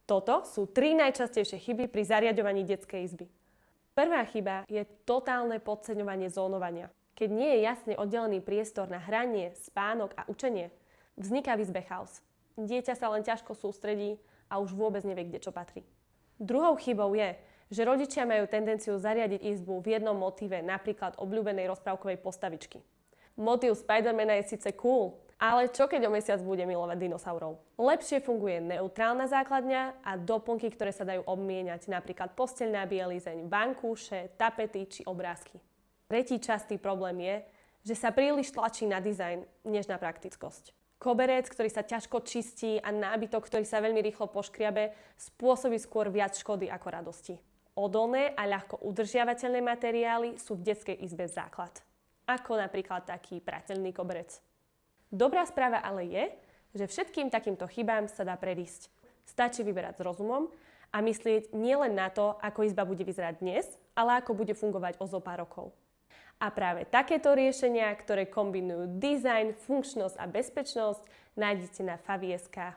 Toto sú 3 najčastejšie chyby pri zariaďovaní detskej izby. Prvá chyba je totálne podceňovanie zónovania. Keď nie je jasne oddelený priestor na hranie, spánok a učenie, vzniká v izbe chaos. Dieťa sa len ťažko sústredí a už vôbec nevie, kde čo patrí. Druhou chybou je, že rodičia majú tendenciu zariadiť izbu v jednom motíve, napríklad obľúbenej rozprávkovej postavičky. Motív Spidermana je síce cool, ale čo keď o mesiac bude milovať dinosaurov? Lepšie funguje neutrálna základňa a doplnky, ktoré sa dajú obmieniať, napríklad posteľná bielizeň, vankúše, tapety či obrázky. Tretí častý problém je, že sa príliš tlačí na dizajn, než na praktickosť. Koberec, ktorý sa ťažko čistí a nábytok, ktorý sa veľmi rýchlo poškriabe, spôsobí skôr viac škody ako radosti. Odolné a ľahko udržiavateľné materiály sú v detskej izbe základ. Ako napríklad taký pratelný koberec. Dobrá správa ale je, že všetkým takýmto chybám sa dá predísť. Stačí vyberať s rozumom a myslieť nielen na to, ako izba bude vyzerať dnes, ale ako bude fungovať o zo pár rokov. A práve takéto riešenia, ktoré kombinujú dizajn, funkčnosť a bezpečnosť, nájdete na Favi.sk.